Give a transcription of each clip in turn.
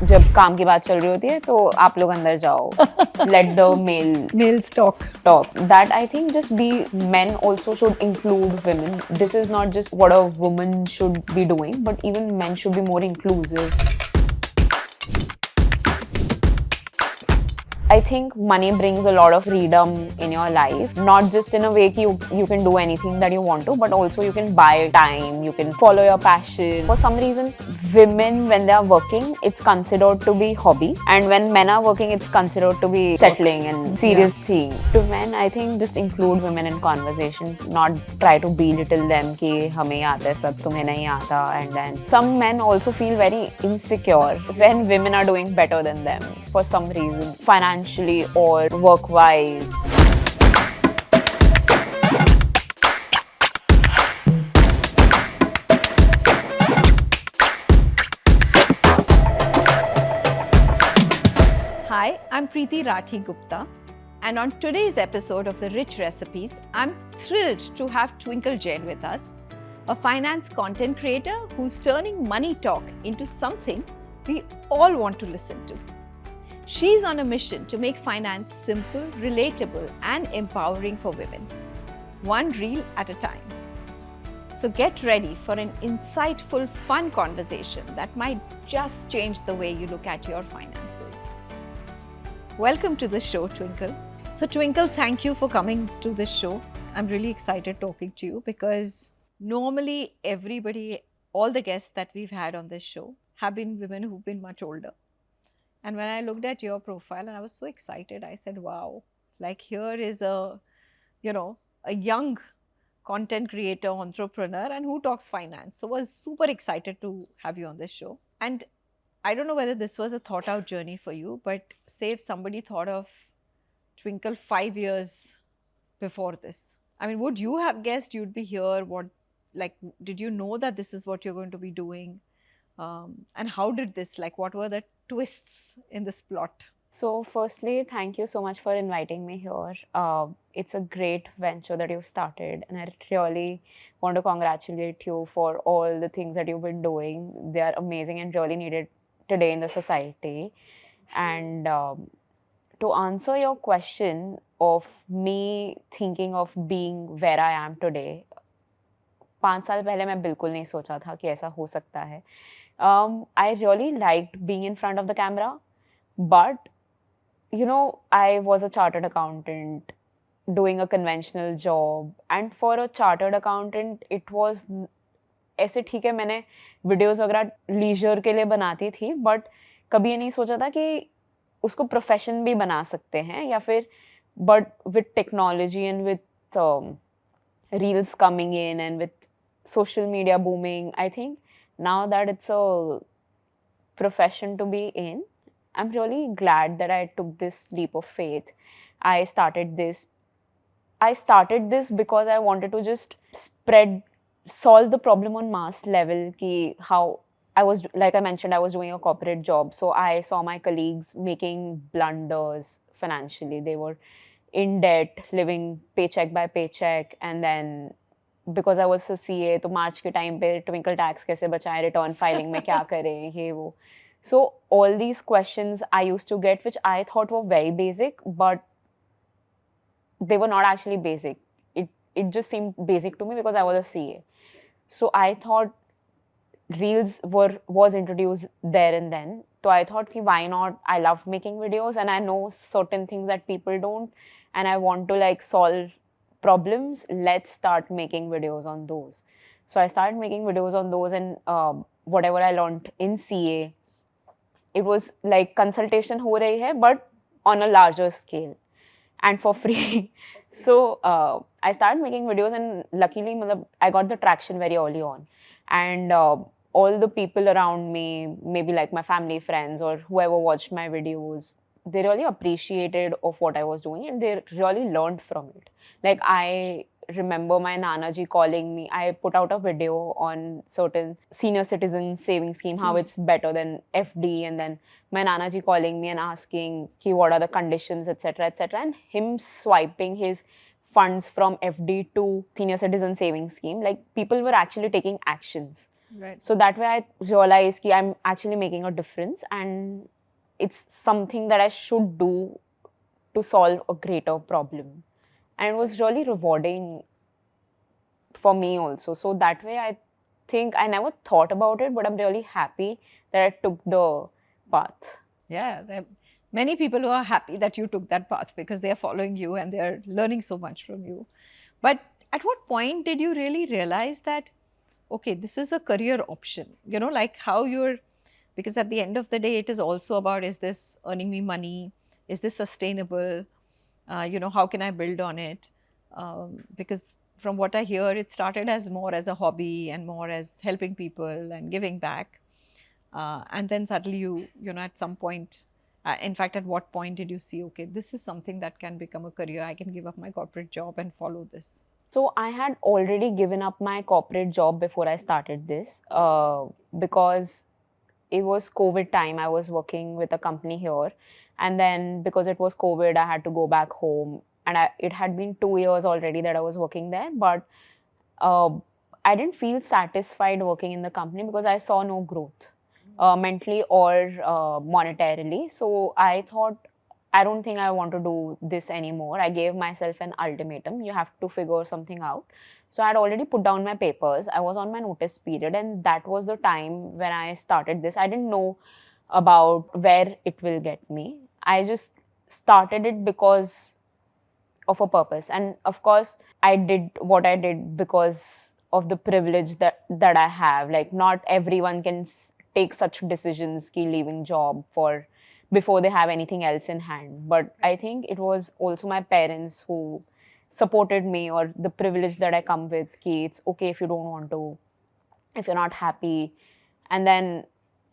जब काम की बात चल रही होती है तो आप लोग अंदर जाओ, let the Males talk. talk. That I think just be men also should include women. This is not just what a woman should be doing, but even men should be more inclusive. I think money brings a lot of freedom in your life, not just in a way that you can do anything that you want to, but also you can buy time, you can follow your passion. For some reason, women, when they are working, it's considered to be hobby, and when men are working, it's considered to be settling and serious thing. To men, I think just include women in conversation, not try to belittle them कि हमें आता है सब तुम्हें नहीं आता, and then some men also feel very insecure when women are doing better than them for some reason, financially or work-wise. Hi, I'm Preeti Rathi Gupta, and on today's episode of The Rich Recipes, I'm thrilled to have Twinkle Jain with us, a finance content creator who's turning money talk into something we all want to listen to. She's on a mission to make finance simple, relatable, and empowering for women, one reel at a time. So get ready for an insightful, fun conversation that might just change the way you look at your finances. Welcome to the show, Twinkle. So, Twinkle, thank you for coming to this show. I'm really excited talking to you because normally everybody, all the guests that we've had on this show have been women who've been much older. And when I looked at your profile and I was so excited, I said, wow, like here is a young content creator, entrepreneur, and who talks finance. So was super excited to have you on this show. And I don't know whether this was a thought out journey for you, but say if somebody thought of Twinkle 5 years before this, I mean, would you have guessed you'd be here? Did you know that this is what you're going to be doing? And how did this, what were the twists in this plot? So, firstly, thank you so much for inviting me here. It's a great venture that you've started, and I really want to congratulate you for all the things that you've been doing. They are amazing and really needed today in the society. And to answer your question of me thinking of being where I am today, 5 साल पहले मैं बिल्कुल नहीं सोचा था कि ऐसा हो सकता है. I really liked being in front of the camera, but I was a chartered accountant doing a conventional job, and for a chartered accountant, it was ऐसे ठीक है मैंने वीडियोस वगैरह लीजर के लिए बनाती थी, बट कभी ये नहीं सोचा था कि उसको प्रोफेशन भी बना सकते हैं या फिर but with technology and with reels coming in and with social media booming, I think now that it's a profession to be in, I'm really glad that I took this leap of faith. I started this. I started this because I wanted to just solve the problem on mass level. Ki how I was, like I mentioned, I was doing a corporate job. So I saw my colleagues making blunders financially. They were in debt, living paycheck by paycheck, and then because I was C A तो March के time पे twinkle tax कैसे बचाएं, return filing में क्या करें, ये वो. So all these questions I used to get which I thought were very basic, but they were not actually basic. It just seemed basic to me because I was a CA. So I thought reels was introduced there and then. So I thought ki why not? I love making videos and I know certain things that people don't, and I want to like solve problems. Let's start making videos on those. So I started making videos on those, and whatever I learned in CA, it was like consultation ho rahi hai, but on a larger scale and for free. So I started making videos, and luckily I got the traction very early on. And all the people around me, maybe like my family, friends, or whoever watched my videos, they really appreciated of what I was doing, and they really learned from it. Like I remember my Nana ji calling me. I put out a video on certain senior citizen saving scheme, how it's better than FD, and then my Nana ji calling me and asking ki what are the conditions, etc., etc., and him swiping his funds from FD to senior citizen saving scheme. Like people were actually taking actions. Right. So that way I realized that I'm actually making a difference, and it's something that I should do to solve a greater problem. And it was really rewarding for me also. So that way I think I never thought about it, but I'm really happy that I took the path. Yeah, there are many people who are happy that you took that path because they are following you and they are learning so much from you. But at what point did you really realize that, okay, this is a career option? You know, like how you're, because at the end of the day, it is also about, is this earning me money? Is this sustainable? You know, how can I build on it? Because from what I hear, it started as more as a hobby and more as helping people and giving back. And then suddenly you know, at some point, in fact, at what point did you see, okay, this is something that can become a career? I can give up my corporate job and follow this. So I had already given up my corporate job before I started this, because it was COVID time. I was working with a company here, and then because it was COVID, I had to go back home. And it had been 2 years already that I was working there, but uh, I didn't feel satisfied working in the company because I saw no growth, mentally or monetarily. So I thought, I don't think I want to do this anymore. I gave myself an ultimatum: you have to figure something out. So I had already put down my papers. I was on my notice period, and that was the time when I started this. I didn't know about where it will get me. I just started it because of a purpose. And of course, I did what I did because of the privilege that I have. Like, not everyone can take such decisions, ki leaving job for before they have anything else in hand. But I think it was also my parents who supported me, or the privilege that I come with, ki it's okay if you don't want to, if you're not happy. And then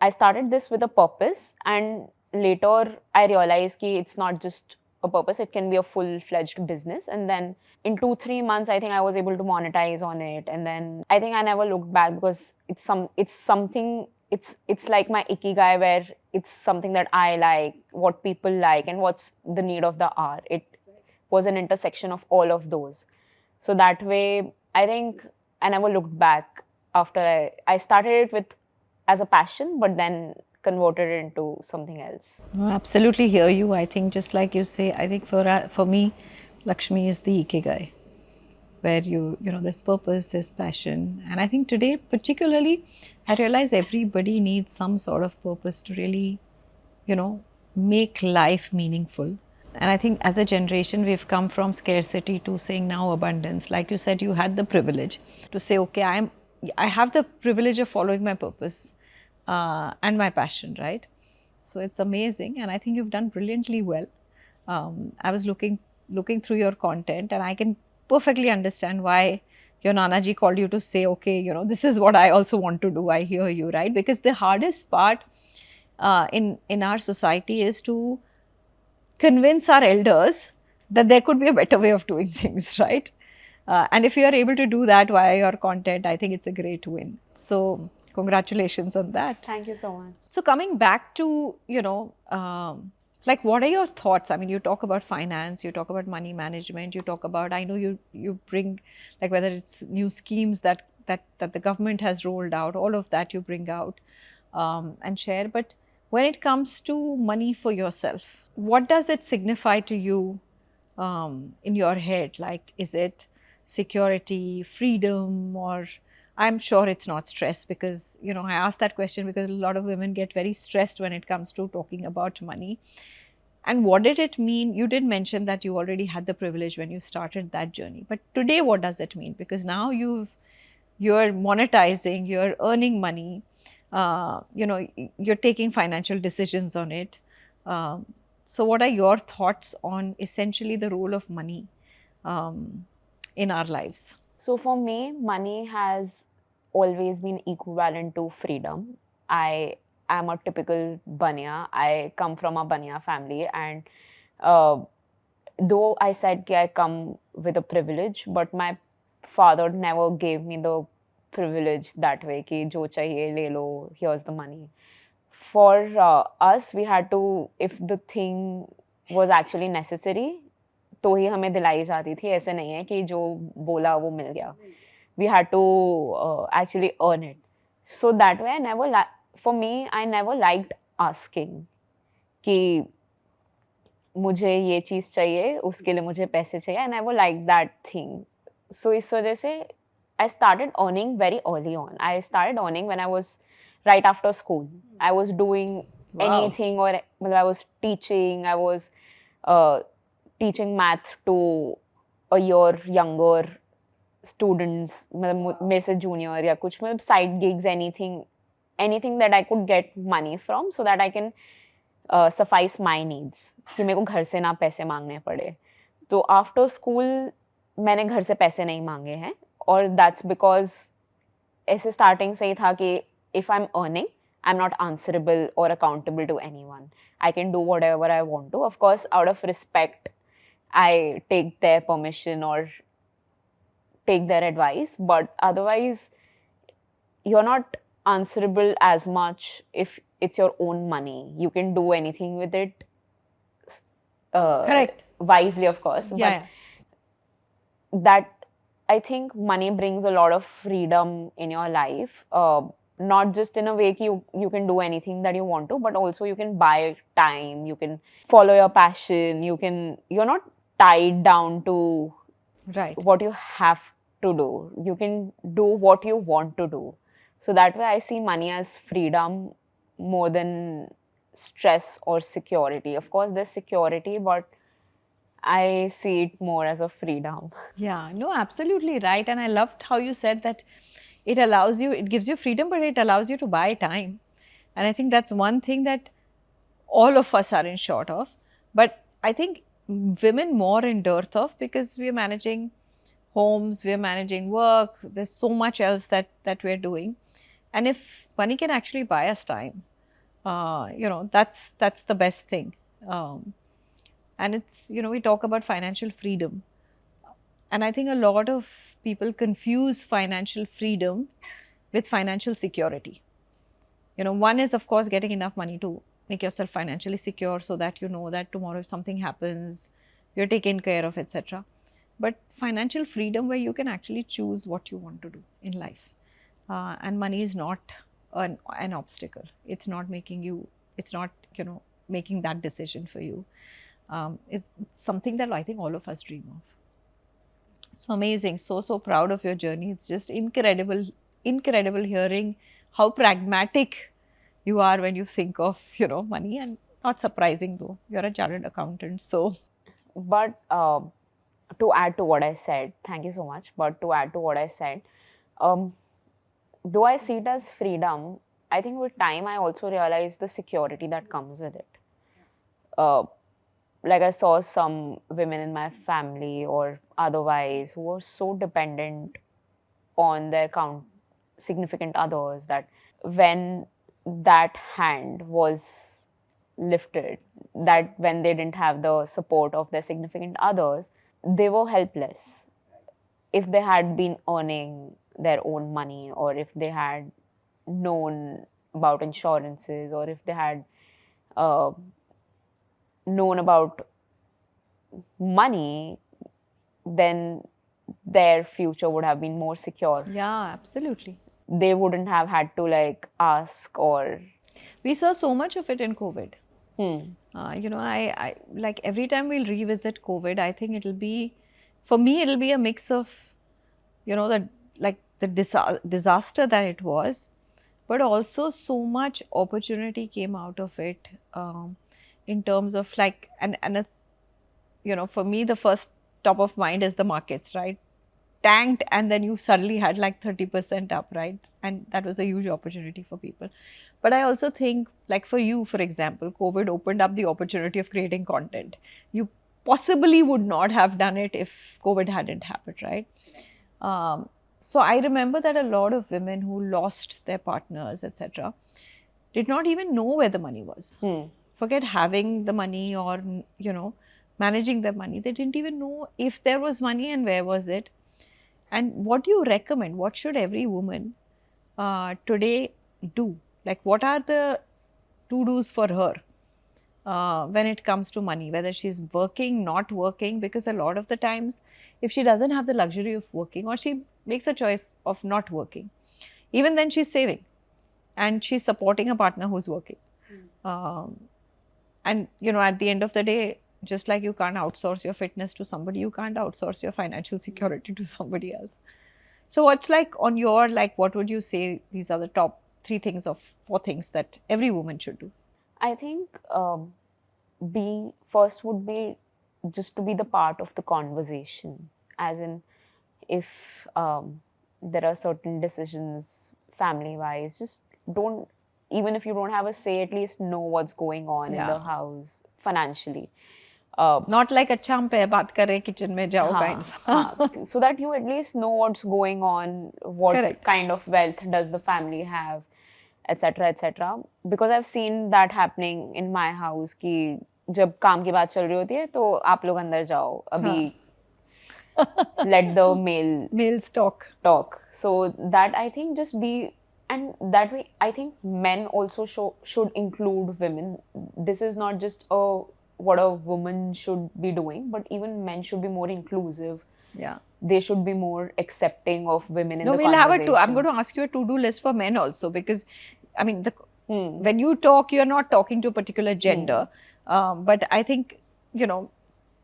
I started this with a purpose, and later I realized that it's not just a purpose, it can be a full-fledged business. And then in 2-3 months, I think I was able to monetize on it. And then I think I never looked back, because it's something, it's like my ikigai, where it's something that I like, what people like, and what's the need of the hour. It was an intersection of all of those. So that way, I think I never looked back after I started it with as a passion, but then converted it into something else. No, absolutely hear you. I think just like you say, I think for me, Lakshmi is the ikigai, where you know, there's purpose, there's passion. And I think today particularly, I realize everybody needs some sort of purpose to really, you know, make life meaningful. And I think as a generation, we've come from scarcity to saying now abundance. Like you said, you had the privilege to say, okay, I have the privilege of following my purpose and my passion, right? So it's amazing, and I think you've done brilliantly well. I was looking through your content, and I can perfectly understand why your Nanaji called you to say, okay, you know, this is what I also want to do. I hear you, right? Because the hardest part in our society is to convince our elders that there could be a better way of doing things, right? And if you are able to do that via your content, I think it's a great win. So congratulations on that. Thank you so much. So coming back to, you know, like what are your thoughts? I mean, you talk about finance, you talk about money management, you talk about, I know you bring, like, whether it's new schemes that the government has rolled out, all of that you bring out and share. But when it comes to money for yourself, what does it signify to you in your head? Like, is it security, freedom, or I'm sure it's not stress? Because, you know, I asked that question because a lot of women get very stressed when it comes to talking about money. And what did it mean? You did mention that you already had the privilege when you started that journey. But today, what does it mean? Because now you're monetizing, you're earning money, you know, you're taking financial decisions on it. So what are your thoughts on essentially the role of money in our lives? So for me, money has always been equivalent to freedom. I am a typical Banya. I come from a Banya family, and uh, though I said I come with a privilege, but my father never gave me the privilege that way, ki jo chahiye le lo, here's the money. For us, we had to, if the thing was actually necessary, तो ही हमें दिलाई जाती थी. ऐसे नहीं है कि जो बोला वो मिल गया. We had to actually earn it. So that way, for me, I never liked asking कि मुझे ये चीज़ चाहिए, उसके लिए मुझे पैसे चाहिए. I never liked that thing. So इस वजह से I started earning very early on. I started earning when I was right after school. I was doing Wow. anything, or well, I was teaching. I was uh, teaching math to a year younger students, मतलब मेरे से junior या कुछ, मतलब side gigs, anything that I could get money from, so that I can suffice my needs, कि मेरे को घर से ना पैसे मांगने पड़े. तो आफ्टर स्कूल मैंने घर से पैसे नहीं मांगे हैं, और दैट्स बिकॉज ऐसे स्टार्टिंग से ही था कि if I am earning, I am not answerable और accountable to anyone. I can do whatever I want to. Of course out of respect I take their permission और take their advice, but otherwise you're not answerable as much if it's your own money. You can do anything with it, Correct. wisely, of course. Yeah. But that, I think money brings a lot of freedom in your life. Not just in a way that you can do anything that you want to, but also you can buy time, you can follow your passion, you're not tied down to Right. what you have to do. You can do what you want to do. So that way I see money as freedom more than stress or security. Of course there's security, but I see it more as a freedom. Yeah, no, absolutely right. And I loved how you said that it gives you freedom, but it allows you to buy time. And I think that's one thing that all of us are in short of. But I think women more in dearth of, because we are managing homes, we are managing work, there's so much else that we're doing. And if money can actually buy us time, that's the best thing. And it's, we talk about financial freedom. And I think a lot of people confuse financial freedom with financial security. One is, of course, getting enough money to make yourself financially secure, so that you know that tomorrow if something happens, you're taken care of, etc. But financial freedom where you can actually choose what you want to do in life. And money is not an obstacle. It's not making that decision for you. Is something that I think all of us dream of. So amazing. So proud of your journey. It's just incredible hearing how pragmatic you are when you think of, money, and not surprising though. You're a chartered accountant, so. But to add to what I said, thank you so much. But to add to what I said, though I see it as freedom, I think with time I also realized the security that comes with it. Like I saw some women in my family or otherwise who were so dependent on their significant others that when that hand was lifted, that when they didn't have the support of their significant others, they were helpless. If they had been earning their own money, or if they had known about insurances, or if they had known about money, then their future would have been more secure. Yeah, absolutely. They wouldn't have had to ask, or. We saw so much of it in COVID. I like every time we'll revisit COVID, I think it'll be a mix of, the disaster that it was, but also so much opportunity came out of it, in terms of and it's, for me, the first top of mind is the markets, right? Tanked, and then you suddenly had 30% up, right? And that was a huge opportunity for people. But I also think, for you, for example, COVID opened up the opportunity of creating content. You possibly would not have done it if COVID hadn't happened, right? So I remember that a lot of women who lost their partners, etc., did not even know where the money was. Forget having the money or, managing the money. They didn't even know if there was money and where was it. And what do you recommend? What should every woman today do? What are the to-dos for her when it comes to money, whether she's working, not working? Because a lot of the times, if she doesn't have the luxury of working, or she makes a choice of not working, even then she's saving. and she's supporting a partner who's working. And you know, at the end of the day, just like you can't outsource your fitness to somebody, you can't outsource your financial security to somebody else. So what's like on your, like, what would you say these are the top 3 things or 4 things that every woman should do? I think being first would be just to be the part of the conversation, as in if there are certain decisions family wise, just don't, even if you don't have a say, at least know what's going on in the Yeah. house financially. Not like अच्छा हम पे बात कर रहे kitchen में जाओ kinds. So that you at least know what's going on, what Correct. kind of wealth does the family have, etc. etc. Because I've seen that happening in my house कि जब काम की बात चल रही होती है तो आप लोग अंदर जाओ अभी let the Males talk. So that I think just be, and that way I think men also should include women. This is not just what a woman should be doing, but even men should be more inclusive. Yeah. They should be more accepting of women in No, the we'll have conversation. I'm going to ask you a to-do list for men also, because I mean, Hmm. when you talk, you're not talking to a particular gender. But I think, you know,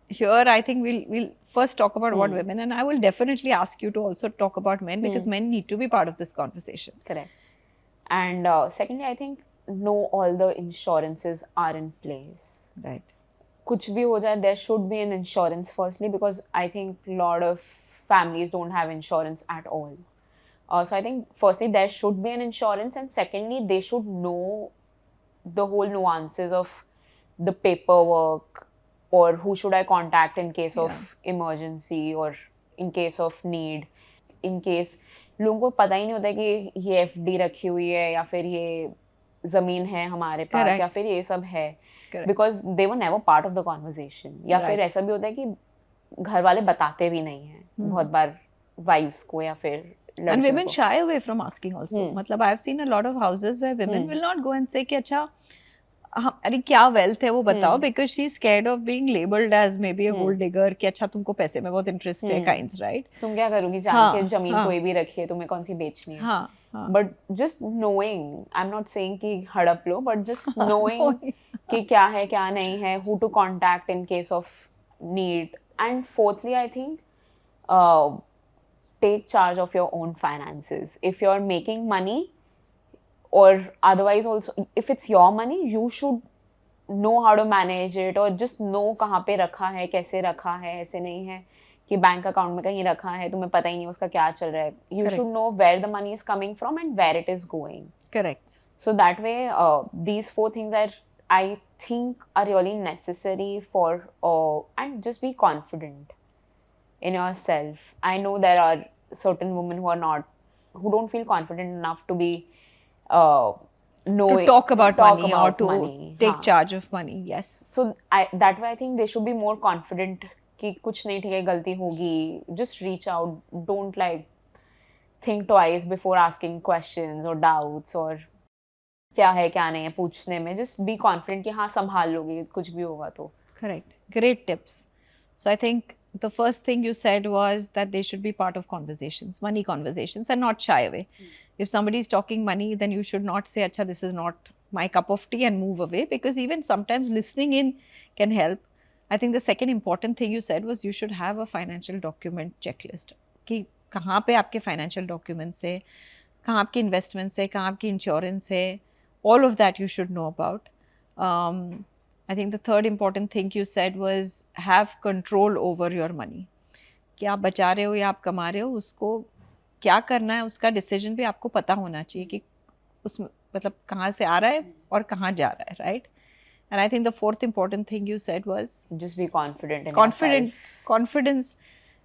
here I think we'll first talk about what women, and I will definitely ask you to also talk about men, because men need to be part of this conversation. Correct. And secondly, I think know all the insurances are in place. Right. कुछ भी हो जाए, there should be an insurance firstly, because I think a lot of families don't have insurance at all. So I think firstly there should be an insurance, and secondly they should know the whole nuances of the paperwork, or who should I contact in case of emergency or in case of need. In case लोगों को पता ही नहीं होता कि ये FD रखी हुई है या फिर ये जमीन है हमारे पास या फिर ये सब है, because they were never part of the conversation. या फिर ऐसा भी होता है कि घर वाले बताते भी नहीं हैं बहुत बार wives को या फिर And women shy away from asking also. मतलब I've seen a lot of houses where women will not go and say कि अच्छा अरे क्या wealth है वो बताओ, because she's scared of being labeled as maybe a gold digger कि अच्छा तुमको पैसे में बहुत interest है kinds, right? तुम क्या करोगी जान के जमीन कोई भी रखी है तुम्हें कौन सी बेचनी है. But just knowing, I'm not saying कि हड़प लो, but just knowing कि क्या है क्या नहीं है, who to contact in case of need. And fourthly, I think take charge of your own finances. If you're making money, or otherwise also, if it's your money, you should know how to manage it, or just know कहाँ पे रखा है, कैसे रखा है. ऐसे नहीं है कि बैंक अकाउंट में कहीं रखा है तुम्हें पता ही नहीं उसका क्या चल रहा है. You should know where the money is coming from and where it is going. Correct. So that way, these 4 things are, I think, are really necessary for, and just be confident in yourself. I know there are certain women who don't feel confident enough to be to talk about money or to take charge of money. Yes. So that way I think they should be more confident कि कुछ नहीं ठीक है गलती होगी. Just reach out. Don't like think twice before asking questions or doubts or क्या है क्या नहीं है पूछने में. Just be confident कि हाँ संभाल लोगे कुछ भी होगा तो. Correct. Great tips. So I think the first thing you said was that they should be part of conversations, money conversations, and not shy away. If somebody is talking money, then you should not say, "Acha, this is not my cup of tea," and move away, because even sometimes listening in can help. I think the second important thing you said was you should have a financial document checklist. कि कहाँ पे आपके financial documents है, कहाँ आपकी investments है, कहाँ आपकी insurance है, all of that you should know about. I think the third important thing you said was have control over your money. कि आप बचा रहे हो या आप कमा रहे हो, उसको क्या करना है उसका डिसीजन भी आपको पता होना चाहिए कि उस मतलब कहाँ से आ रहा है और कहाँ जा रहा है, right? And I think the fourth important thing you said was just be confident in yourself. Confidence.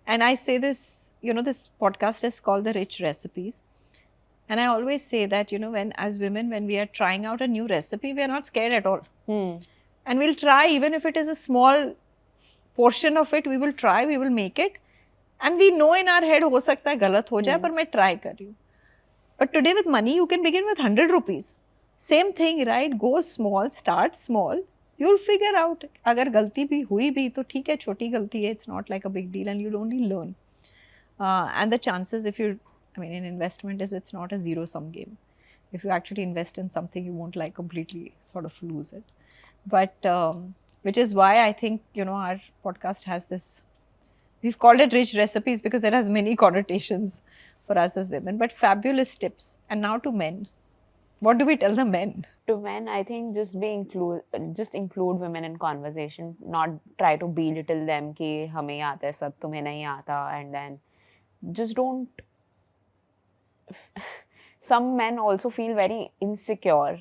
And I say this, you know, this podcast is called The Rich Recipes. And I always say that, you know, when as women, when we are trying out a new recipe, we are not scared at all. And we'll try, even if it is a small portion of it, we will try, we will make it. And we know in our head, हो सकता है गलत हो जाए, पर मैं try कर रही हूँ. But today with money, you can begin with 100 rupees. Same thing, right? Go small, start small. You'll figure out. अगर गलती भी हुई भी तो ठीक है, छोटी गलती है. It's not like a big deal, and you'll only learn. And the chances, if you, I mean, in investment is it's not a zero-sum game. If you actually invest in something, you won't like completely sort of lose it. But which is why I think, you know, our podcast has this, we've called it rich recipes because it has many connotations for us as women, but fabulous tips. And now to men. What do we tell the men? To men, I think just include women in conversation, not try to belittle them कि हमें आता है सब तुम्हें नहीं आता, and then just don't. Some men also feel very insecure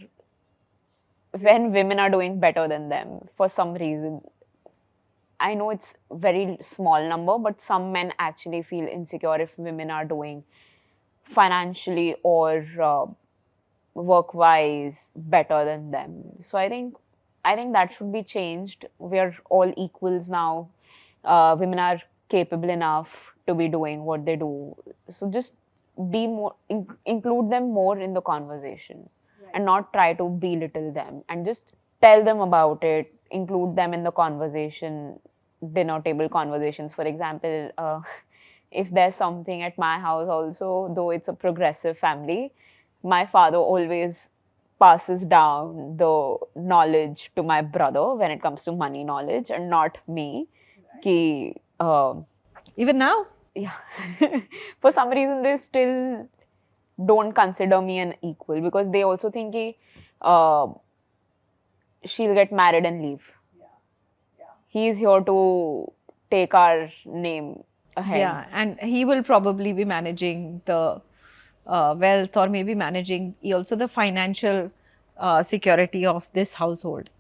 when women are doing better than them for some reason. I know it's very small number, but some men actually feel insecure if women are doing financially or work-wise better than them. So I think that should be changed. We are all equals now. Women are capable enough to be doing what they do. So just be more, include them more in the conversation, and not try to belittle them, and just tell them about it, include them in the conversation, dinner table conversations. For example, if there's something at my house also, though it's a progressive family, my father always passes down the knowledge to my brother when it comes to money knowledge, and not me. Ki, Even now? yeah. For some reason, they still don't consider me an equal, because they also think ki, she'll get married and leave. He's here to take our name ahead. Yeah, and he will probably be managing the wealth, or maybe managing also the financial security of this household.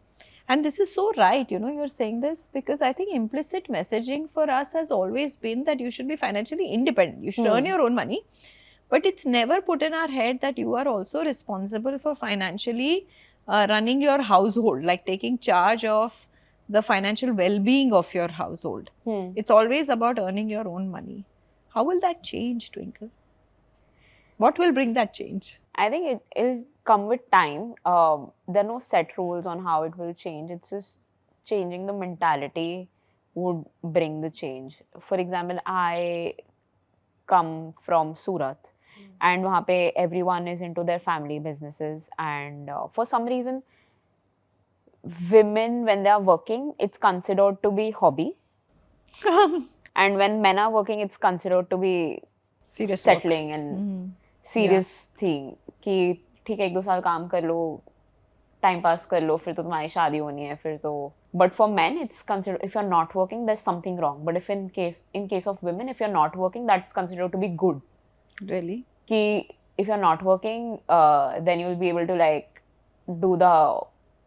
And this is so right, you know, you're saying this because I think implicit messaging for us has always been that you should be financially independent. You should earn your own money. But it's never put in our head that you are also responsible for financially running your household, like taking charge of the financial well-being of your household. It's always about earning your own money. How will that change, Twinkle? What will bring that change? I think it'll come with time. There are no set rules on how it will change. It's just changing the mentality would bring the change. For example, I come from Surat, and वहाँ पे everyone is into their family businesses, and for some reason, women, when they are working, it's considered to be hobby, and when men are working, it's considered to be Serious settling and serious thing. कि ठीक है, 1-2 साल काम कर लो, time pass कर लो, फिर तो तुम्हारी शादी होनी है, फिर तो. But for men, it's considered, if you're not working, there's something wrong. But if in case of women, if you're not working, that's considered to be good. Really? कि if you're not working, then you'll be able to like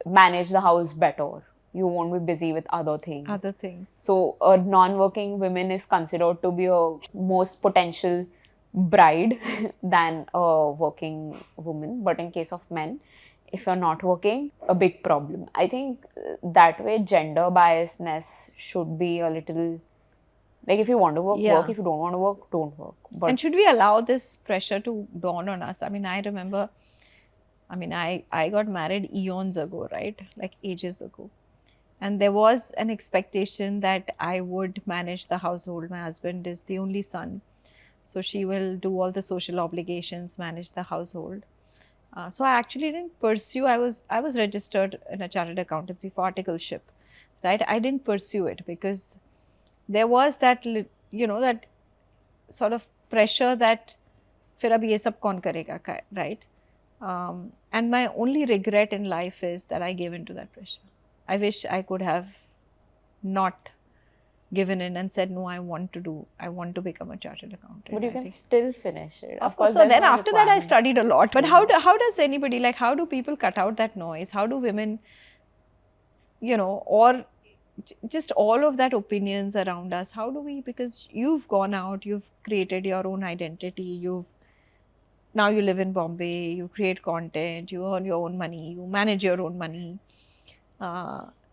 manage the house better. You won't be busy with other things. Other things. So a non-working woman is considered to be a most potential bride than a working woman. But in case of men, if you're not working, a big problem. I think that way gender biasness should be a little, like, if you want to work, work. If you don't want to work, don't work. But and should we allow this pressure to dawn on us? I mean, I remember, I got married eons ago, right? Like ages ago. And there was an expectation that I would manage the household. My husband is the only son. So she will do all the social obligations, manage the household. So I actually didn't pursue, I was registered in a chartered accountancy for articleship, right? I didn't pursue it because there was that, you know, that sort of pressure that फिर अब ये सब कौन करेगा, right? And my only regret in life is that I gave in to that pressure. I wish I could have not given in and said, no, I want to become a chartered accountant. But you can still finish it. Of course. So then after that, I studied a lot. But how does anybody, like, how do people cut out that noise? How do women, you know, or just all of that opinions around us, how do we, because you've gone out, you've created your own identity, now you live in Bombay, you create content, you earn your own money, you manage your own money.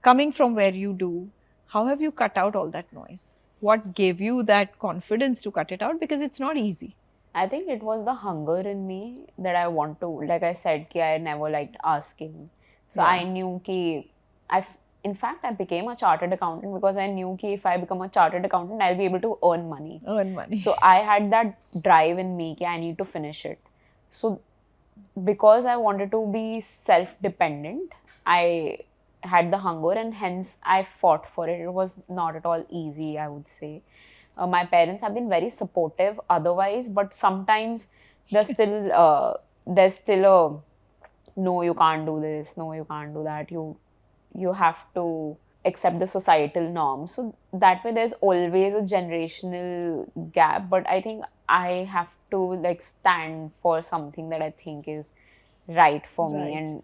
Coming from where you do, how have you cut out all that noise? What gave you that confidence to cut it out? Because it's not easy. I think it was the hunger in me that I want to, like I said, I never liked asking. So I knew in fact, I became a chartered accountant because I knew that if I become a chartered accountant, I'll be able to earn money. Earn money. So I had that drive in me that I need to finish it. So because I wanted to be self-dependent, I had the hunger and hence I fought for it. It was not at all easy, I would say. My parents have been very supportive otherwise, but sometimes there's still a no, you can't do this, no, you can't do that. You have to accept the societal norms. So that way there's always a generational gap. But I think I have to like stand for something that I think is right for me. Right. And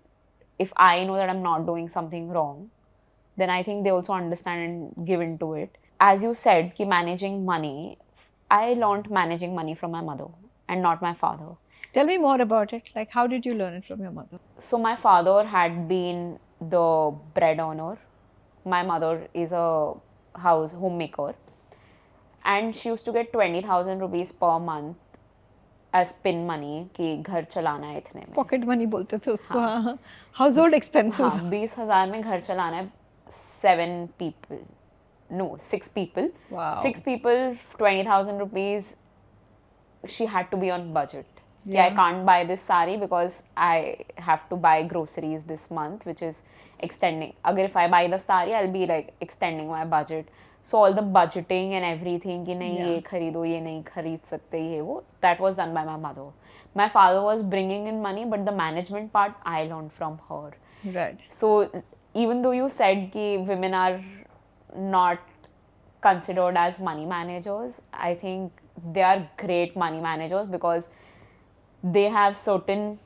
if I know that I'm not doing something wrong, then I think they also understand and give into it. As you said, ki managing money, I learned managing money from my mother and not my father. Tell me more about it. Like, how did you learn it from your mother? So my father had been the bread earner. My mother is a house homemaker, and she used to get 20,000 rupees per month as pin money कि घर चलाना है इतने में. Pocket money बोलते थे उसको. हाँ. हाँ. Household expenses. हाँ, 20,000 में घर चलाना है 7 people. No, 6 people. Wow. 6 people, 20,000 rupees. She had to be on budget. Yeah. I can't buy this sari because I have to buy groceries this month, which is extending. Agar if I buy the sari, I'll be like extending my budget. So all the budgeting and everything, कि नहीं ये खरीदो ये नहीं खरीद सकते ये वो, that was done by my mother. My father was bringing in money, but the management part I learned from her. Right. So even though you said कि women are not considered as money managers, I think they are great money managers because they have certain,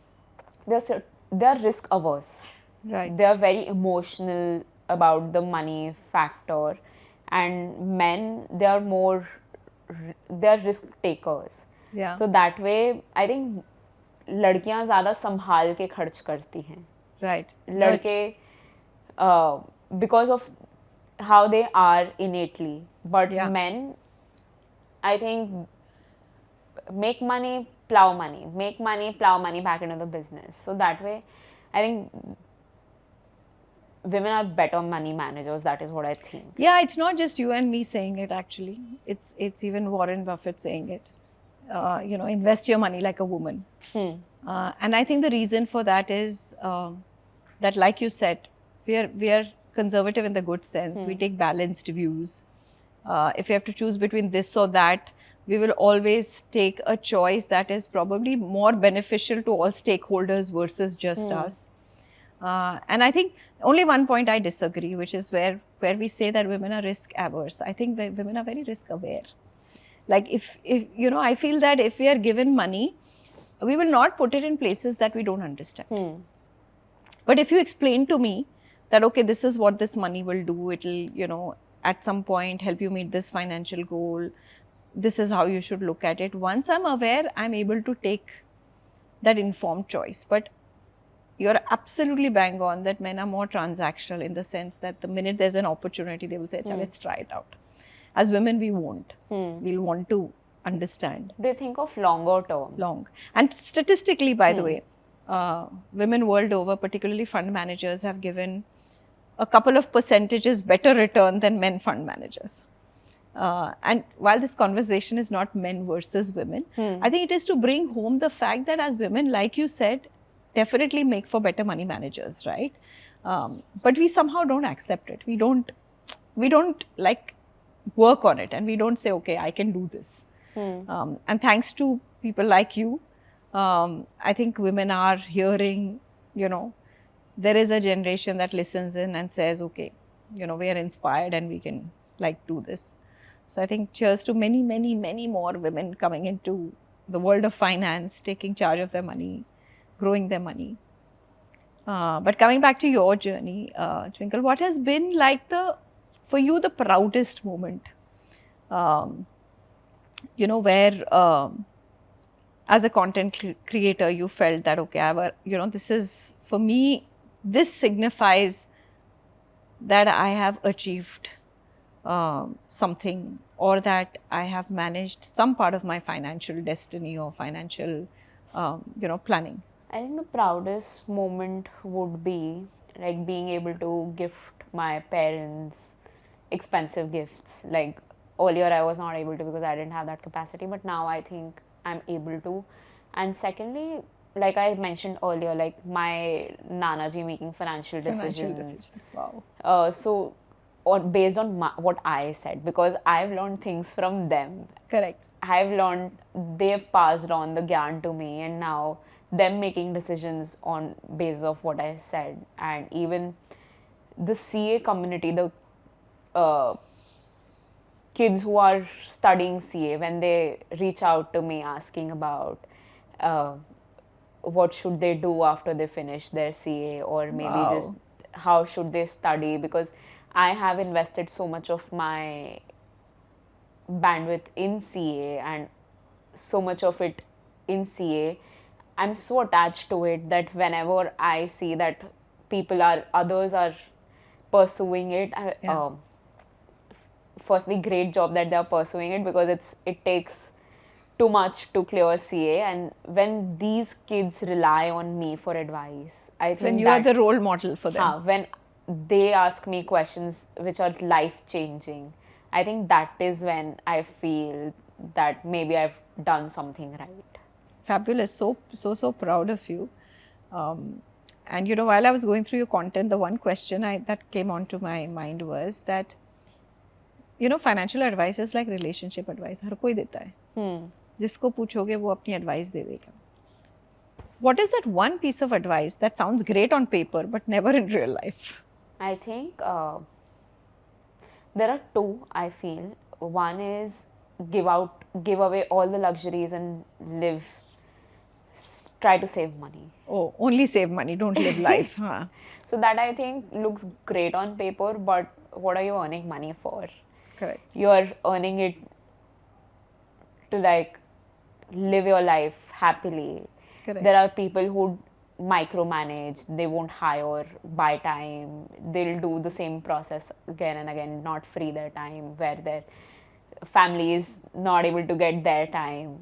they're risk averse. Right. They're very emotional about the money factor, and men, they're risk takers. Yeah. So that way, I think लड़कियां ज़्यादा संभाल के खर्च करती हैं. Right. लड़के because of how they are innately, but Yeah. men, I think, make money, plow money, make money, plow money back into the business. So that way, I think women are better money managers. That is what I think. Yeah, it's not just you and me saying it. Actually, it's even Warren Buffett saying it. You know, invest your money like a woman. And I think the reason for that is that, like you said, we are conservative in the good sense. We take balanced views. If you have to choose between this or that, we will always take a choice that is probably more beneficial to all stakeholders versus just us. And I think only one point I disagree, which is where we say that women are risk averse. I think women are very risk aware. Like if you know, I feel that if we are given money, we will not put it in places that we don't understand. But if you explain to me that, okay, this is what this money will do, it'll, you know, at some point help you meet this financial goal, this is how you should look at it. Once I'm aware, I'm able to take that informed choice. But you're absolutely bang on that men are more transactional in the sense that the minute there's an opportunity, they will say, let's try it out. As women, we won't. We'll want to understand. They think of longer term. Long. And statistically, by the way, women world over, particularly fund managers, have given a couple of percentages better return than men fund managers. And while this conversation is not men versus women, I think it is to bring home the fact that as women, like you said, definitely make for better money managers, right? But we somehow don't accept it. We don't like work on it, and we don't say, okay, I can do this. And thanks to people like you, I think women are hearing, you know, there is a generation that listens in and says, okay, you know, we are inspired and we can like do this. So I think cheers to many, many, many more women coming into the world of finance, taking charge of their money, growing their money. But coming back to your journey, Twinkle, what has been like for you the proudest moment? You know, where as a content creator, you felt that, okay, you know, this is, for me, this signifies that I have achieved something, or that I have managed some part of my financial destiny or financial, you know, planning. I think the proudest moment would be like being able to gift my parents expensive gifts. Like earlier I was not able to because I didn't have that capacity, but now I think I'm able to. And secondly, like I mentioned earlier, like my Nanaji making financial Financial decisions. decisions. Wow. So, or based on what I said, because I've learned things from them. Correct. I've learned, they've passed on the gyan to me, and now them making decisions on basis of what I said. And even the CA community, the uh, kids who are studying CA, when they reach out to me asking about uh, what should they do after they finish their CA, or maybe just Wow. how should they study, because I have invested so much of my bandwidth in CA and so much of it in CA. I'm so attached to it that whenever I see that others are pursuing it, Yeah. firstly, great job that they're pursuing it, because it takes too much to clear CA. And when these kids rely on me for advice, I When think you are that the role model for them. when they ask me questions which are life changing, I think that is when I feel that maybe I've done something right. Fabulous. So proud of you. And you know, while I was going through your content, the one question that came onto my mind was that, you know, financial advice is like relationship advice. हर कोई देता है. जिसको पूछोगे वो अपनी advice दे देगा. What is that one piece of advice that sounds great on paper but never in real life? I think there are two, I feel. One is give away all the luxuries and try to save money. Oh, only save money, don't live life. Huh? So that, I think, looks great on paper, but what are you earning money for? Correct. You're earning it to like live your life happily. Correct. There are people who micromanage, they won't hire, buy time, they'll do the same process again and again, not free their time, where their family is not able to get their time,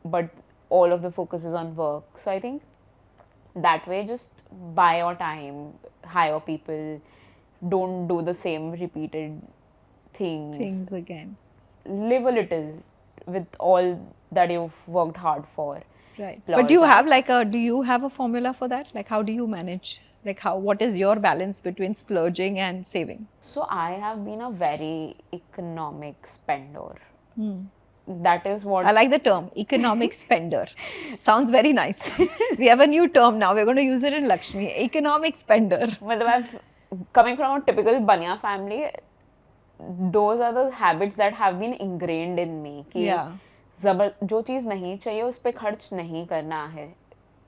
but all of the focus is on work. So I think that way, just buy your time, hire people, don't do the same repeated Things again. live a little with all that you've worked hard for. Right. But do you have a formula for that? Like, how do you manage? Like, what is your balance between splurging and saving? So I have been a very economic spender. That is what I like the term, economic spender. Sounds very nice. We have a new term now. We're going to use it in Lakshmi. Economic spender. Coming from a typical Banya family, those are the habits that have been ingrained in me. कि जो चीज़ नहीं चाहिए उस पे खर्च नहीं करना है.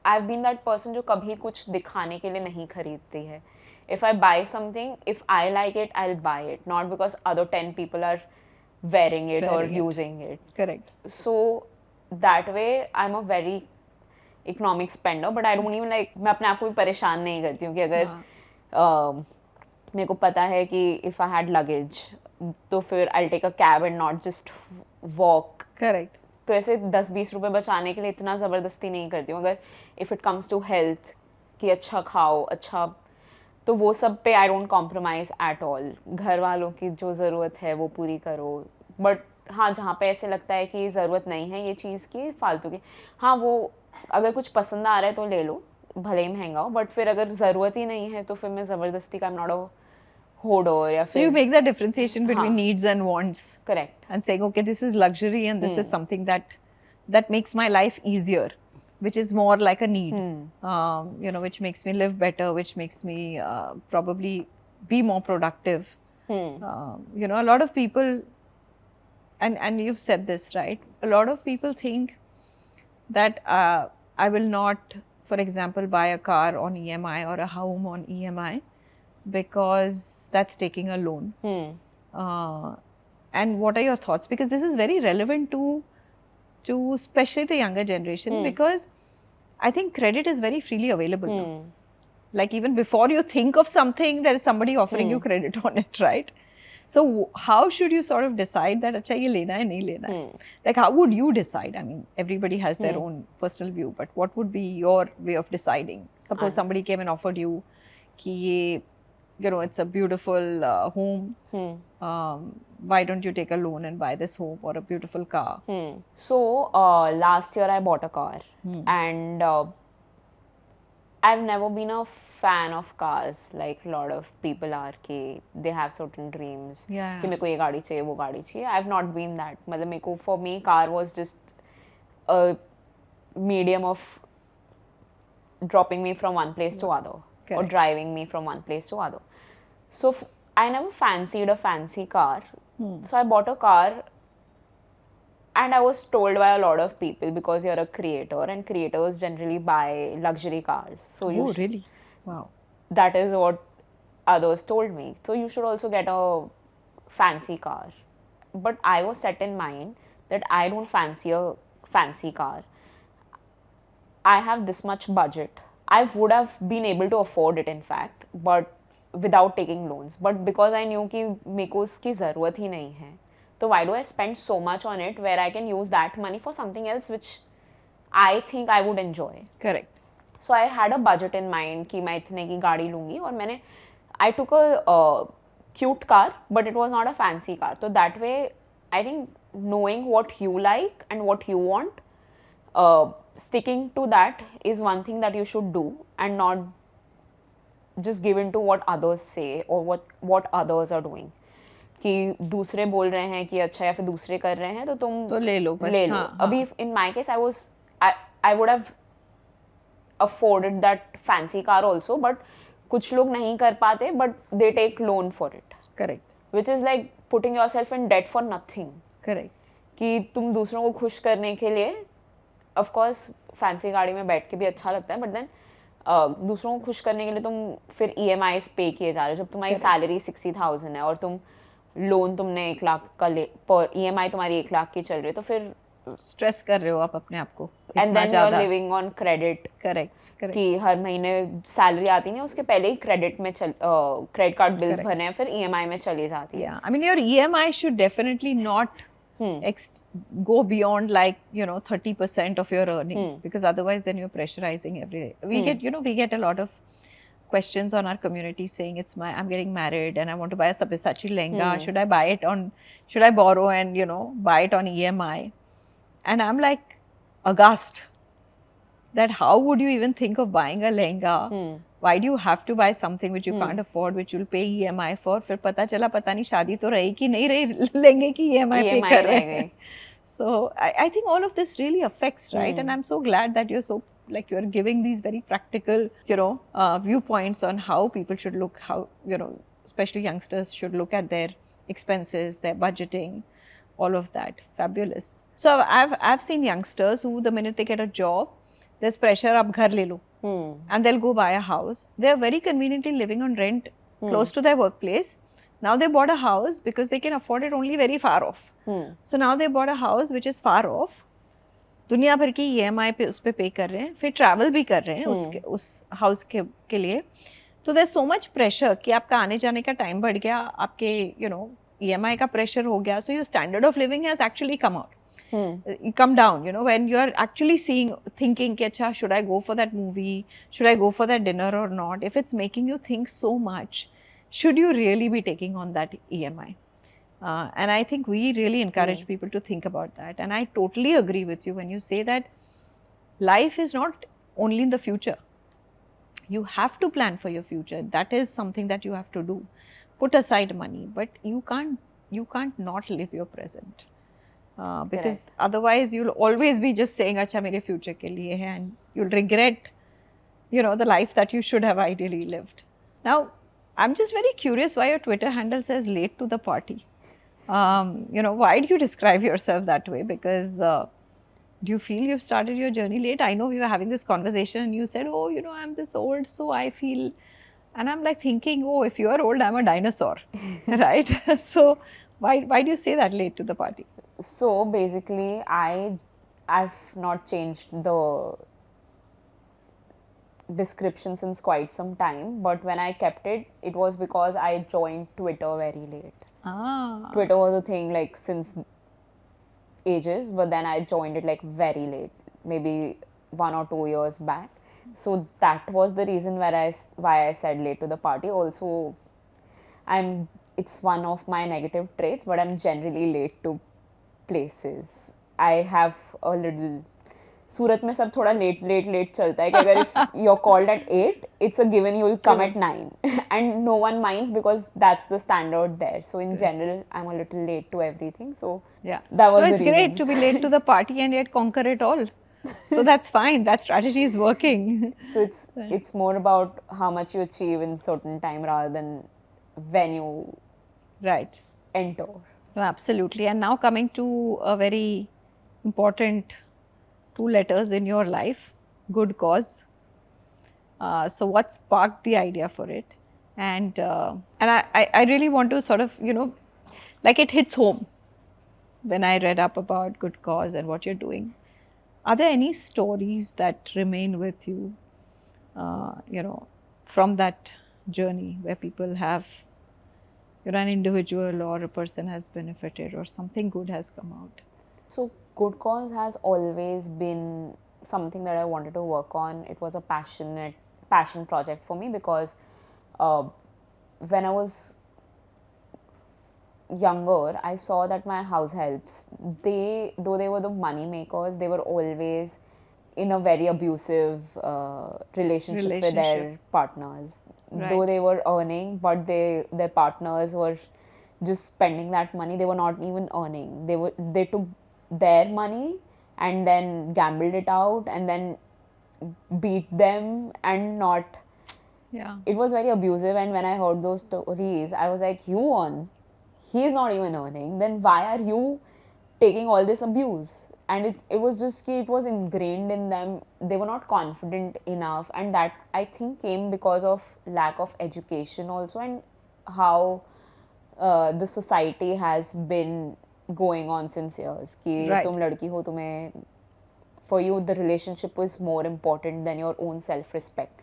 I've been that person जो कभी कुछ दिखाने के लिए नहीं खरीदती है. If I buy something, if I like it, I'll buy it. Not because other 10 people are wearing it or using it. Correct. So that way, I'm a very economic spender, but I don't even like, मैं अपने आप को भी परेशान नहीं करती हूँ कि अगर मेरे को पता है कि if I had luggage, तो फिर I'll take a cab and not just walk. Correct. तो ऐसे 10-20 रुपए बचाने के लिए इतना ज़बरदस्ती नहीं करती हूँ. अगर if it comes to health, कि अच्छा खाओ, अच्छा, तो वो सब पे I don't compromise at all. घर वालों की जो ज़रूरत है वो पूरी करो. बट हाँ, जहाँ पे ऐसे लगता है कि ज़रूरत नहीं है ये चीज़ की, फालतू की, हाँ वो अगर कुछ पसंद आ रहा है तो ले लो, भले ही महंगा हो, बट फिर अगर ज़रूरत ही नहीं है तो फिर मैं ज़बरदस्ती का I'm not a hoarder या So you make that differentiation between needs and wants. Correct. And saying, okay, this is luxury and this is something that makes my life easier, which is more like a need, you know, which makes me live better, which makes me probably be more productive. You know, a lot of people, and you've said this, right? A lot of people think that I will not, for example, buy a car on EMI or a home on EMI because that's taking a loan. And what are your thoughts? Because this is very relevant to especially the younger generation, because I think credit is very freely available now. Like even before you think of something, there is somebody offering you credit on it, right? So how should you sort of decide that acha ye lena hai nahi lena hai? Like how would you decide? I mean, everybody has their own personal view, but what would be your way of deciding? Suppose somebody came and offered you ki ye, you know, it's a beautiful home, why don't you take a loan and buy this home or a beautiful car? So last year I bought a car, and I've never been a fan of cars like a lot of people are कि they have certain dreams Yeah. कि मेरे को ये गाड़ी चाहिए वो गाड़ी चाहिए. I've not been that. मतलब मेरे को for me car was just a medium of dropping me from one place to other or Correct. driving me from one place to other. So I never fancied a fancy car. So I bought a car, and I was told by a lot of people because you're a creator and creators generally buy luxury cars. So you Oh, really? Wow. that is what others told me. So you should also get a fancy car. But I was set in mind that I don't fancy a fancy car. I have this much budget. I would have been able to afford it in fact, but without taking loans. But because I knew कि मेरे को उसकी ज़रूरत ही नहीं है, तो why do I spend so much on it where I can use that money for something else which I think I would enjoy. Correct. So I had a budget in mind कि मैं इतने की गाड़ी लूँगी और मैंने I took a cute car but it was not a fancy car. So that way I think knowing what you like and what you want, sticking to that is one thing that you should do and not just give in to what others say or what others are doing. कि दूसरे बोल रहे हैं कि अच्छा या फिर दूसरे कर रहे हैं तो तुम तो ले लो बस. ले लो. हाँ, अभी in my case I would have afforded that fancy car also, but कुछ लोग नहीं कर पाते but they take loan for it. Correct. Which is like putting yourself in debt for nothing. Correct. कि तुम दूसरों को खुश करने के लिए of course फैंसी गाड़ी में बैठ के भी अच्छा लगता है, but then दूसरों को खुश करने के लिए तुम फिर EMI पे किए जा रहे हो. जब तुम्हारी सैलरी 60,000 है और तुम लोन तुमने 1 लाख का ले पर EMI तुम्हारी 1 लाख की चल रही है, तो फिर स्ट्रेस कर रहे हो आप अपने आप को. And then you are living on credit. Correct. कि हर महीने सैलरी आती नहीं, उसके पहले ही क्रेडिट में क्रेडिट कार्ड बिल्स भरने हैं, फिर EMI में चली जाती है. Yeah, I mean your EMI should definitely not go beyond like 30% of your earning, because otherwise then you're pressurizing every day. We get a lot of questions on our community saying I'm getting married and I want to buy a Sabyasachi lehenga. Should I borrow and buy it on EMI? And I'm like aghast that how would you even think of buying a lehenga? Why do you have to buy something which you can't afford, which you'll pay EMI for? फिर पता चला पता नहीं शादी तो रही कि नहीं रही, लहंगे की EMI पे कर रहे हैं. So I think all of this really affects, right? And I'm so glad that you're giving these very practical, viewpoints on how people should look, how, especially youngsters should look at their expenses, their budgeting, all of that. Fabulous. So I've seen youngsters who the minute they get a job, there's pressure, ab ghar le lo. And they'll go buy a house. They're very conveniently living on rent close to their workplace. Now they bought a house because they can afford it only very far off. So now they bought a house which is far off. दुनिया भर की EMI पे उस पे पे कर रहे हैं, फिर ट्रैवल भी कर रहे हैं उस हाउस के लिए. तो देयर सो मच प्रेशर कि आपका आने जाने का टाइम बढ़ गया, आपके EMI का प्रेशर हो गया. So your standard of living has actually come down, when you are actually thinking कि अच्छा should I go for that movie, should I go for that dinner or not? If it's making you think so much, should you really be taking on that EMI? And I think we really encourage people to think about that. And I totally agree with you when you say that life is not only in the future. You have to plan for your future. That is something that you have to do. Put aside money, but you can't not live your present. Because otherwise you'll always be just saying acha mere future ke liye hai, and you'll regret the life that you should have ideally lived. Now I'm just very curious why your Twitter handle says late to the party. Why do you describe yourself that way? Because do you feel you've started your journey late? I know we were having this conversation and you said, oh, I'm this old, so I feel, and I'm like thinking, oh, if you are old, I'm a dinosaur, right? So why do you say that late to the party? So basically, I've not changed the description since quite some time, but when I kept it, it was because I joined Twitter very late. Twitter was a thing like since ages, but then I joined it like very late, maybe 1 or 2 years back. So that was the reason why I said late to the party. Also, I'm it's one of my negative traits, but I'm generally late to places. I have a little सूरत में सब थोड़ा late चलता है कि अगर if you're called at 8, it's a given you will come True. at 9 and no one minds because that's the standard there. So in general, I'm a little late to everything. So Yeah. that was No, the it's reason. great to be late to the party and yet conquer it all. So that's fine. That strategy is working. So it's more about how much you achieve in certain time rather than when you Right. enter. No, absolutely. And now coming to a very important 2 letters in your life, good cause. So what sparked the idea for it? And I really want to sort of, like it hits home when I read up about good cause and what you're doing. Are there any stories that remain with you, from that journey where people have, an individual or a person has benefited or something good has come out? So good cause has always been something that I wanted to work on. It was a passion project for me because uh, when I was younger, I saw that my house helps, though they were the money makers, they were always in a very abusive relationship with their partners. Right. Though they were earning, but their partners were just spending that money. They were not even earning. They took their money and then gambled it out and then beat them and not. Yeah. It was very abusive, and when I heard those stories, I was like, you earn, he's not even earning, then why are you taking all this abuse? And it was just, it was ingrained in them. They were not confident enough, and that I think came because of lack of education also, and how the society has been going on since years कि Right. तुम लड़की हो, तुम्हें, for you the relationship was more important than your own self respect.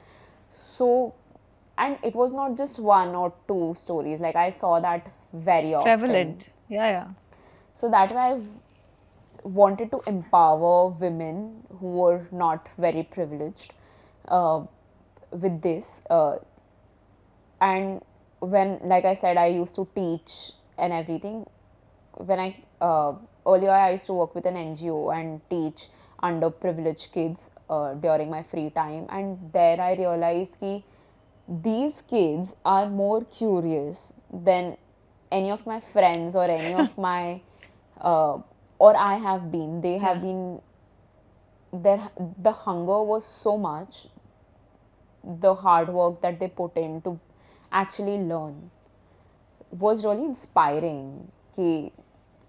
So, and it was not just one or two stories, like I saw that very often. Prevalent. Yeah. So that's why I wanted to empower women who were not very privileged with this. And when, like I said, I used to teach and everything. When I earlier I used to work with an NGO and teach underprivileged kids during my free time, and there I realized that these kids are more curious than any of my friends or any of my or I have been. They have been there. The hunger was so much. The hard work that they put in to actually learn was really inspiring.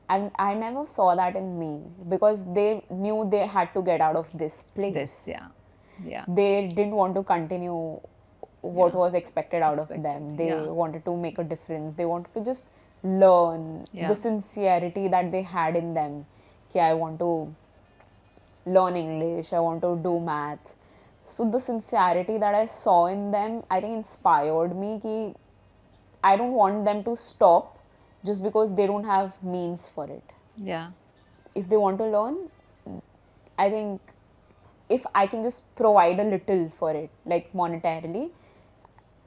And I never saw that in me because they knew they had to get out of this place. Yeah. They didn't want to continue what was expected out of them. They yeah. wanted to make a difference. They wanted to just learn Yeah. the sincerity that they had in them. I want to learn English, I want to do math. So the sincerity that I saw in them, I think inspired me. I don't want them to stop just because they don't have means for it. Yeah. If they want to learn, I think if I can just provide a little for it, like monetarily,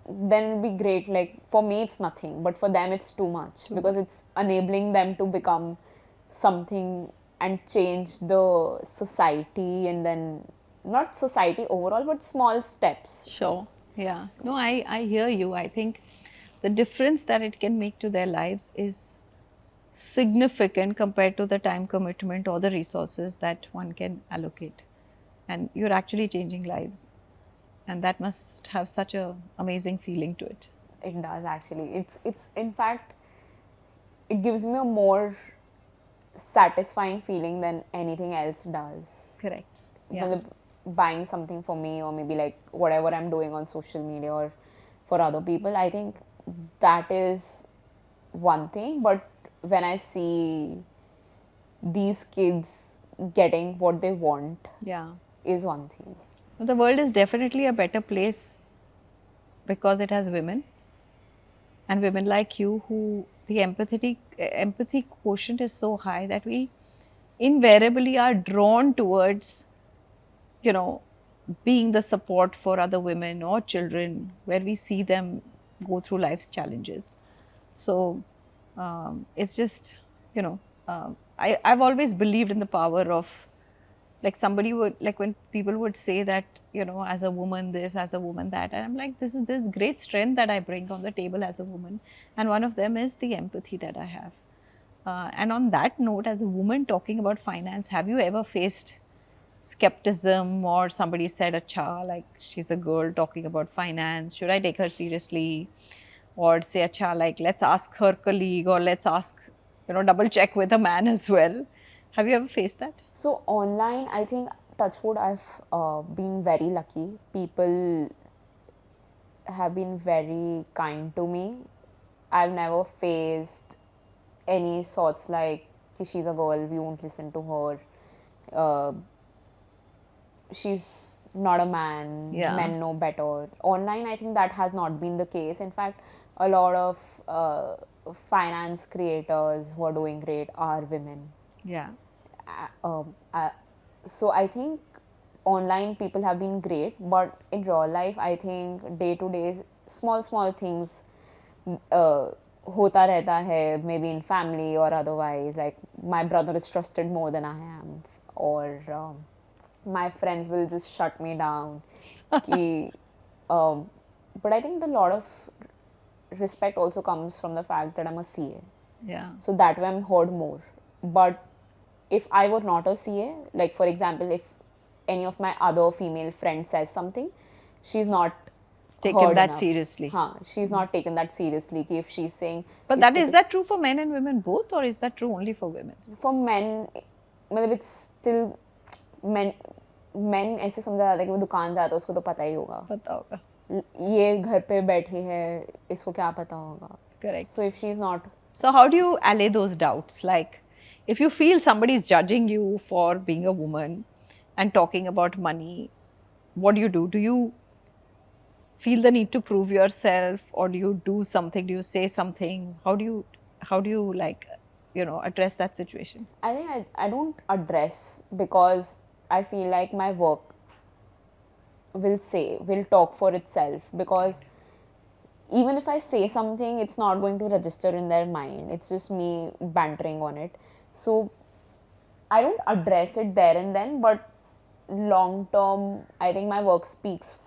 then it'll be great. Like for me, it's nothing, but for them, it's too much because it's enabling them to become something and change the society, and then not society overall, but small steps. Sure. Yeah. No, I hear you. I think the difference that it can make to their lives is significant compared to the time commitment or the resources that one can allocate. And you're actually changing lives. And that must have such an amazing feeling to it. It does actually. It's in fact, it gives me a more satisfying feeling than anything else does. Correct. Yeah. Buying something for me, or maybe like whatever I'm doing on social media or for other people, I think that is one thing. But when I see these kids getting what they want, is one thing. The world is definitely a better place because it has women, and women like you who the empathy quotient is so high that we invariably are drawn towards, being the support for other women or children where we see them go through life's challenges. So it's just, you know, I've always believed in the power of, like, somebody would, like, when people would say that, you know, as a woman this, as a woman that, and I'm like, this is this great strength that I bring on the table as a woman, and one of them is the empathy that I have. And on that note, as a woman talking about finance, have you ever faced skepticism, or somebody said, acha, like, she's a girl talking about finance, should I take her seriously? Or say, acha, like, let's ask her colleague, or let's ask, you know, double check with a man as well. Have you ever faced that? So online, I think touchwood, I've been very lucky. People have been very kind to me. I've never faced any sorts like "Ki she's a girl, we won't listen to her. Uh, she's not a man. Yeah. Men know better." Online, I think that has not been the case. In fact, a lot of finance creators who are doing great are women. Yeah. So I think online people have been great, but in real life, I think day to day, small things होता रहता है, maybe in family or otherwise. Like my brother is trusted more than I am, or my friends will just shut me down. कि, but I think a lot of respect also comes from the fact that I'm a CA. Yeah. So that way I'm heard more. But if I were not a CA, like for example, if any of my other female friends says something, she's not Taken heard that enough. seriously. She's not taken that seriously. कि if she's saying, But that is that true for men and women both, or is that true only for women? For men, मतलब it's still men ऐसे समझा जाता है कि वो दुकान जाता है, उसको तो पता ही होगा. पता होगा. ये घर पे बैठी है, इसको क्या पता होगा. Correct. So if she's not. So how do you allay those doubts? Like, if you feel somebody is judging you for being a woman and talking about money, what do you do? Do you feel the need to prove yourself, or do you do something? Do you say something? How do you like, you know, address that situation? I think I don't address, because I feel like my work will talk for itself, because even if I say something, it's not going to register in their mind. It's just me bantering on it. So I don't address it there and then, but long term, I think my work speaks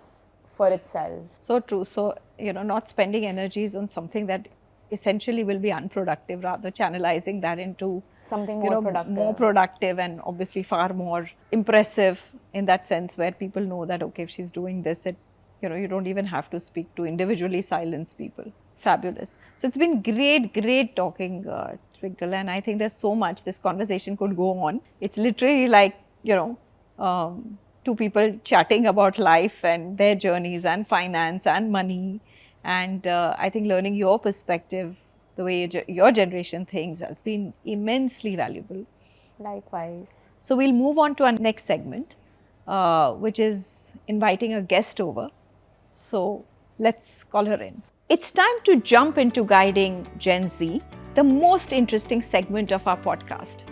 for itself. So true. So, you know, not spending energies on something that essentially will be unproductive, rather channelizing that into something more, you know, productive. More productive, and obviously far more impressive in that sense, where people know that, okay, if she's doing this, it, you know, you don't even have to speak to individually silence people. Fabulous. So it's been great talking, Twinkle, and I think there's so much. This conversation could go on. It's literally like, you know, two people chatting about life and their journeys and finance and money. And I think learning your perspective, the way your generation thinks, has been immensely valuable. Likewise. So we'll move on to our next segment, which is inviting a guest over. So let's call her in. It's time to jump into guiding Gen Z, the most interesting segment of our podcast.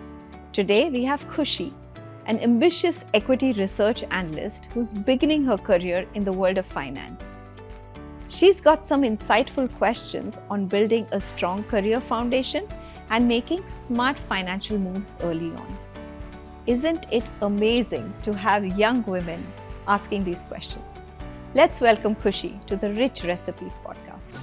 Today we have Khushi, an ambitious equity research analyst who's beginning her career in the world of finance. She's got some insightful questions on building a strong career foundation and making smart financial moves early on. Isn't it amazing to have young women asking these questions? Let's welcome Khushi to the Rich Recipes podcast.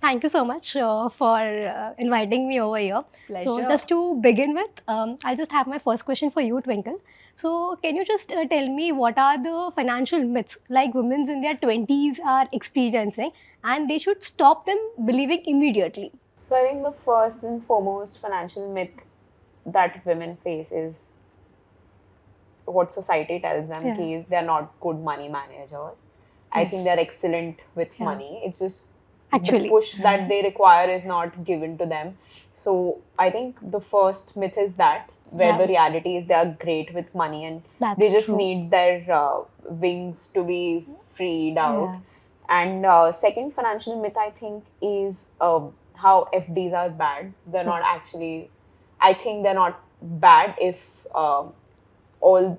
Thank you so much for inviting me over here. Pleasure. So just to begin with, I'll just have my first question for you, Twinkle. So can you just tell me what are the financial myths like women in their 20s are experiencing and they should stop them believing immediately? So I think the first and foremost financial myth that women face is what society tells them, is they're not good money managers. I think they're excellent with money. It's just the push that they require is not given to them. So I think the first myth is that, where the reality is they are great with money and they just need their wings to be freed out. And second financial myth, I think, is how FDs are bad. They're not actually. I think they're not bad if all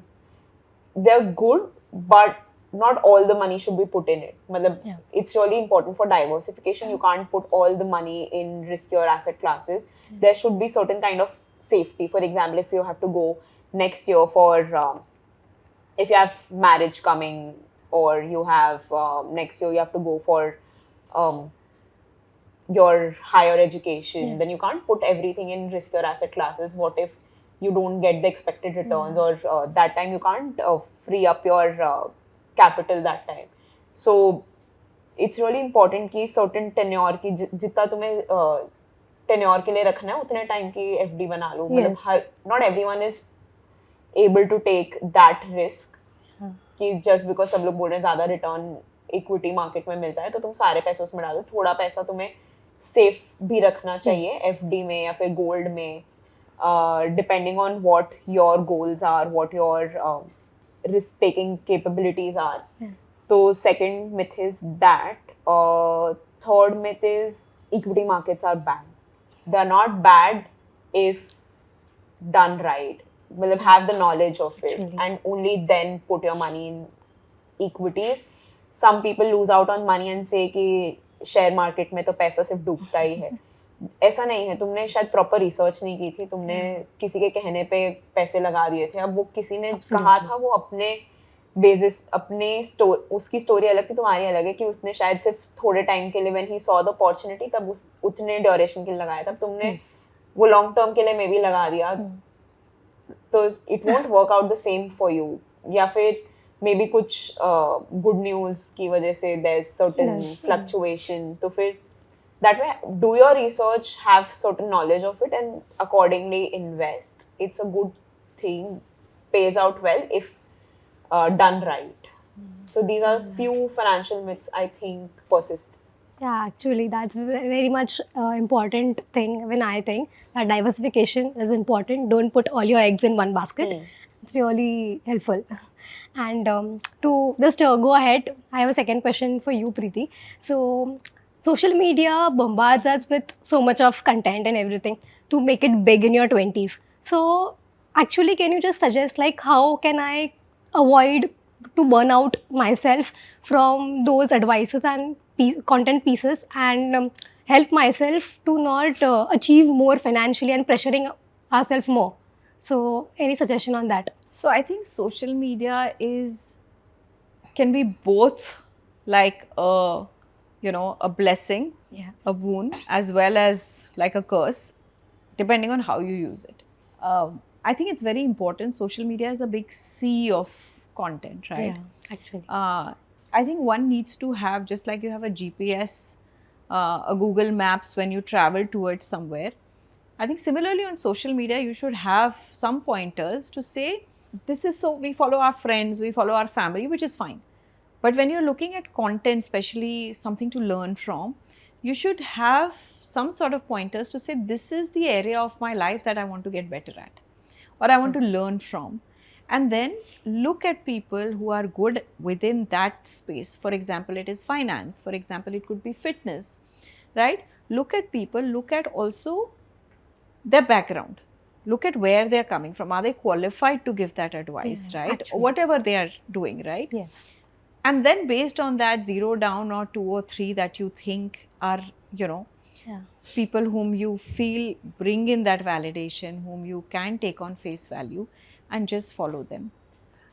they're good, but not all the money should be put in it. Matlab, Yeah. it's really important for diversification. You can't put all the money in riskier asset classes. There should be certain kind of safety. For example, if you have to go next year for if you have marriage coming, or you have next year you have to go for your higher education, Yeah. then you can't put everything in riskier asset classes. What if you don't get the expected returns, or that time you can't free up your capital that time. So it's really important कि certain tenure की जितना तुम्हें tenure के लिए रखना है उतने time की FD बना लो. मतलब Yes. Her not everyone is able to take that risk कि just because सब लोग बोल रहे हैं ज़्यादा return equity market में मिलता है तो तुम सारे पैसे उसमें डालो. थोड़ा पैसा तुम्हें safe भी रखना चाहिए FD में या फिर gold में, depending on what your goals are, what your risk taking capabilities are. So second myth is that. Third myth is equity markets are bad. They're not bad if done right. Well, have the knowledge of it, Actually. and only then put your money in equities. Some people lose out on money and say कि share market में तो पैसा सिर्फ डूबता ही है. ऐसा नहीं है. तुमने शायद प्रॉपर रिसर्च नहीं की थी. तुमने किसी के कहने पे पैसे लगा दिए थे. अब वो किसी ने कहा था, वो अपने बेसिस अपने उसकी स्टोरी अलग थी, तुम्हारी अलग है कि उसने शायद सिर्फ थोड़े टाइम के लिए when he saw the opportunity तब उतने ड्यूरेशन के लिए लगाया. तब तुमने वो लॉन्ग टर्म के लिए मे बी लगा दिया, तो it won't work out the same for you. या फिर मे बी कुछ गुड न्यूज की वजह से देयर इज सर्टेन फ्लक्चुएशन, तो फिर that way do your research, have certain knowledge of it, and accordingly invest. It's a good thing, pays out well if done right. So these are few financial myths I think persist. Yeah, actually, that's very much important thing when I think that diversification is important. Don't put all your eggs in one basket. It's really helpful. And to just go ahead, I have a second question for you, Preeti. So, social media bombards us with so much of content and everything to make it big in your 20s. So, actually, can you just suggest like how can I avoid to burn out myself from those advices and content pieces, and help myself to not achieve more financially and pressuring ourselves more? So any suggestion on that? So I think social media can be both like a blessing, a boon, as well as like a curse, depending on how you use it. I think it's very important. Social media is a big sea of content, right? Yeah, actually. I think one needs to have, just like you have a GPS, a Google Maps when you travel towards somewhere. I think similarly on social media, you should have some pointers to say, this is so, we follow our friends, we follow our family, which is fine. But when you're looking at content, especially something to learn from, you should have some sort of pointers to say, this is the area of my life that I want to get better at, or I want to learn from. And then look at people who are good within that space. For example, it is finance. For example, it could be fitness, right? Look at people, look at also their background. Look at where they are coming from. Are they qualified to give that advice, right? actually. Or whatever they are doing, right? Yes. And then based on that, zero down or 2 or 3 that you think are, people whom you feel bring in that validation, whom you can take on face value, and just follow them.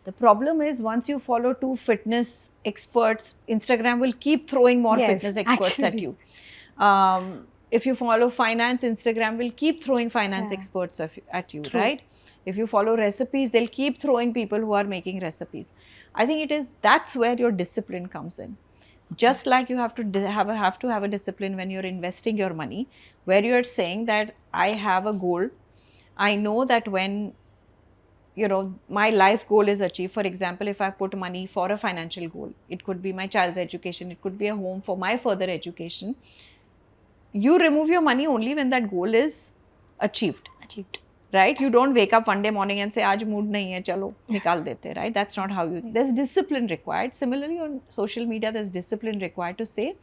The problem is, once you follow 2 fitness experts, Instagram will keep throwing more fitness experts at you. If you follow finance, Instagram will keep throwing finance experts at you, right? If you follow recipes, they'll keep throwing people who are making recipes. I think that's where your discipline comes in. Just like you have to have a discipline when you're investing your money, where you're saying that I have a goal. I know that when my life goal is achieved. For example, if I put money for a financial goal, it could be my child's education, it could be a home for my further education. You remove your money only when that goal is achieved. Right? You don't wake up one day morning and say, aaj mood nahi hai, chalo, nikal dete, right? That's not how there's discipline required. Similarly, on social media, there's discipline required to say,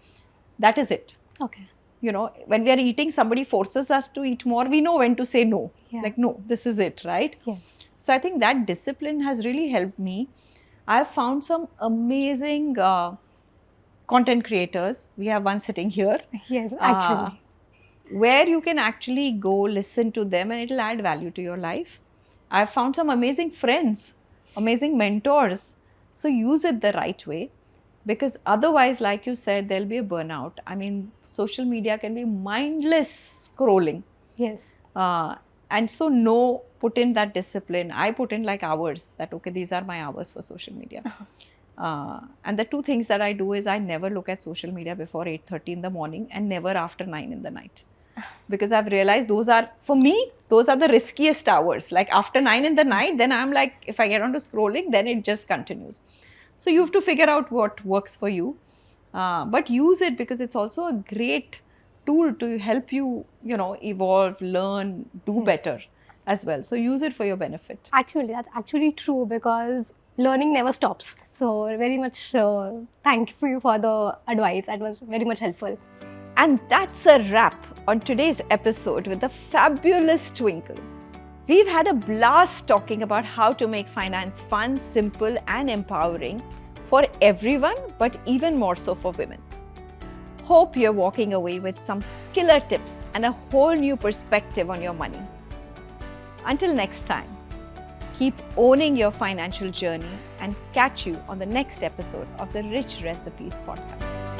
that is it. Okay. when we are eating, somebody forces us to eat more, we know when to say no. Yeah. Like, no, this is it, right? Yes. So I think that discipline has really helped me. I've found some amazing content creators. We have one sitting here. Yes, actually. Where you can actually go listen to them and it'll add value to your life. I've found some amazing friends, amazing mentors. So use it the right way, because otherwise, like you said, there'll be a burnout. I mean, social media can be mindless scrolling. Yes. And so put in that discipline. I put in like hours, that okay, these are my hours for social media. And the two things that I do is I never look at social media before 8:30 in the morning and never after 9 in the night. Because I've realized those are the riskiest hours. Like after 9 in the night, then I'm like, if I get onto scrolling, then it just continues. So you have to figure out what works for you. But use it, because it's also a great tool to help you, evolve, learn, do Yes. better as well. So use it for your benefit. Actually, that's actually true, because learning never stops. So very much thank you for the advice. That was very much helpful. And that's a wrap on today's episode with the fabulous Twinkle. We've had a blast talking about how to make finance fun, simple, and empowering for everyone, but even more so for women. Hope you're walking away with some killer tips and a whole new perspective on your money. Until next time, keep owning your financial journey and catch you on the next episode of the Rich Recipes podcast.